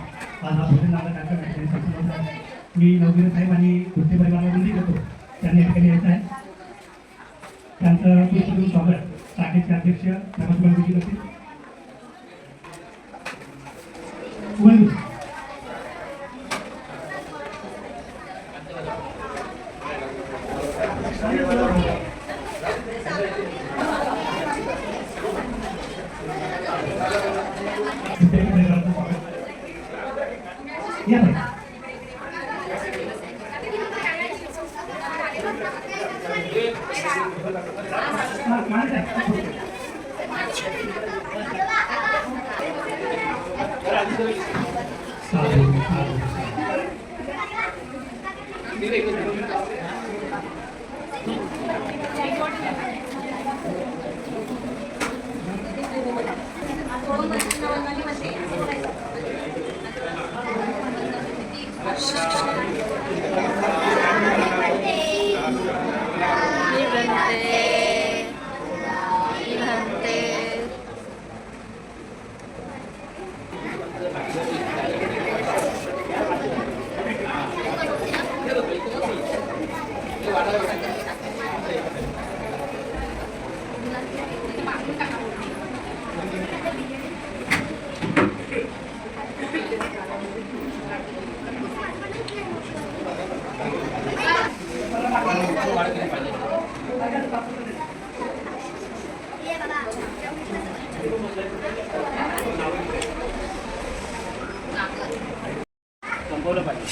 आज हा भोजनदानाचा कार्यक्रम या ठिकाणी संपन्न होत आहे. मी नवगिरे साहेब आणि भक्ती परिवाराला विनंती करतो त्यांनी या ठिकाणी यायचं आहे. त्यांचं कृषी स्वागत शाखेचे अध्यक्ष धर्मस्कूल गुरुजी करतील. या शिकवलं पाहिजे.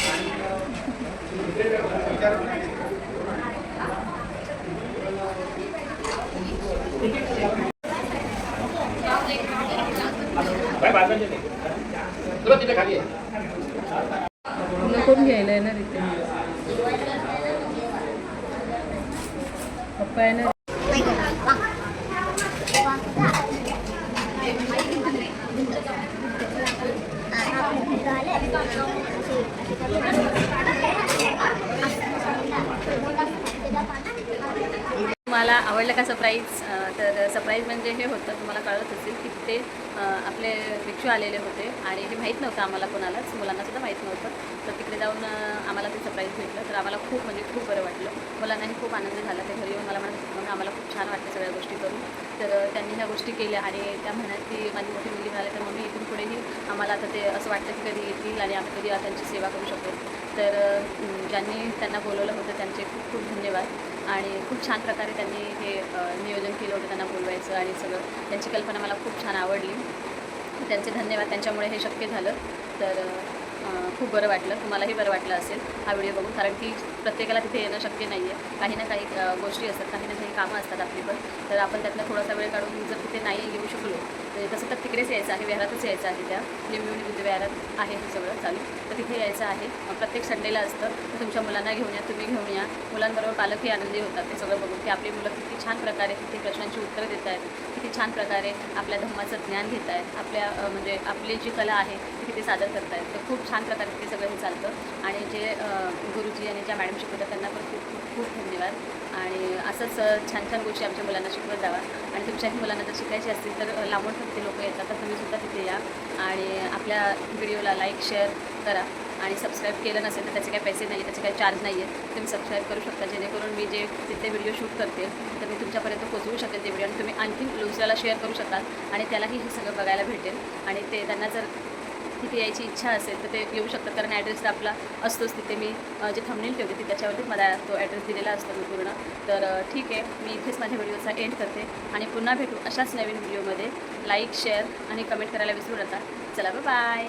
काय बाजारचे नाही. तुला तिथे खाली आहे. कोण घ्यायला येणार इथे पप्पा येणार. तुम्हाला आवडलं का सरप्राईज? तर सरप्राईज म्हणजे हे होतं, तुम्हाला कळत असेल की तिथे आपले भिक्षू आलेले होते आणि हे माहीत नव्हतं आम्हाला कोणालाच, मुलांनासुद्धा माहीत नव्हतं. तर तिकडे जाऊन आम्हाला ते सरप्राईज भेटलं. तर आम्हाला खूप म्हणजे खूप बरं वाटलं. मुलांनाही खूप आनंद झाला. ते घरी येऊन मला म्हणत मग आम्हाला खूप छान वाटतं सगळ्या गोष्टी करून. तर त्यांनी ह्या गोष्टी केल्या आणि त्या म्हणत की माझी मोठी मुलगी म्हणाली तर मम्मी इथून पुढेही आम्हाला आता ते असं वाटतं की कधी येतील आणि आम्ही कधी त्यांची सेवा करू शकतो. तर ज्यांनी त्यांना बोलवलं होतं त्यांचे खूप खूप धन्यवाद. आणि खूप छान प्रकारे त्यांनी हे नियोजन केलं होतं त्यांना बोलवायचं आणि सगळं. त्यांची कल्पना मला खूप छान आवडली. त्यांचे धन्यवाद. त्यांच्यामुळे हे शक्य झालं. तर खूप बरं वाटलं. तुम्हालाही बरं वाटलं असेल हा व्हिडिओ बघून, कारण की प्रत्येकाला तिथे येणं शक्य नाही आहे. काही ना काही गोष्टी असतात, काही ना काही कामं असतात आपली पण. तर आपण त्यातला थोडासा वेळ काढून जर तिथे नाही येऊ शकलो म्हणजे तसं तर तिकडेच यायचं आहे, विहारातच यायचं आहे. त्या लिंबिवली बुद्ध विहारात आहे हे सगळं चालू. तर तिथे यायचं आहे. प्रत्येक संडेला असतं. तर तुमच्या मुलांना घेऊन या, तुम्ही घेऊन या. मुलांबरोबर पालकही आनंदी होतात ते सगळं बघून की आपली मुलं किती छान प्रकारे तिथे प्रश्नांची उत्तरं देत आहेत, किती छान प्रकारे आपल्या धर्माचं ज्ञान घेत आहेत, आपल्या म्हणजे आपली जी कला आहे ती तिथे सादर करत आहेत. तर खूप छान प्रकारे तिथे सगळं हे चालतं. आणि जे गुरुजी आणि ज्या मॅडम शिकवतात त्यांना पण खूप खूप खूप धन्यवाद. आणि असंच छान छान गोष्टी आमच्या मुलांना शिकवत जावा. आणि तुमच्याही मुलांना जर शिकायची असतील तर लांबून तिथे लोक येतात, तर तुम्हीसुद्धा तिथे या आणि आपल्या व्हिडिओला लाईक शेअर करा. आणि सबस्क्राईब केलं नसेल तर त्याचे काही पैसे नाही आहे, त्याचे काही चार्ज नाही आहे. तुम्ही सबस्क्राईब करू शकता, जेणेकरून मी जे तिथे व्हिडिओ शूट करते तर मी तुमच्यापर्यंत पोहोचवू शकेल ते व्हिडिओ. आणि तुम्ही आणखी दुसऱ्याला शेअर करू शकाल आणि त्यालाही हे सगळं बघायला भेटेल. आणि ते त्यांना जर तिथे यायची इच्छा असेल तर ते येऊ शकतात, कारण ॲड्रेस तर आपला असतोच तिथे. मी जे थंबनेल ठेवते ती त्याच्यावरतीच मला तो ॲड्रेस दिलेला असतो मी पूर्ण. तर ठीक आहे, मी इथेच माझ्या व्हिडिओचा एंड करते आणि पुन्हा भेटू अशाच नवीन व्हिडिओमध्ये. लाईक शेअर आणि कमेंट करायला विसरू नका. चला बाय.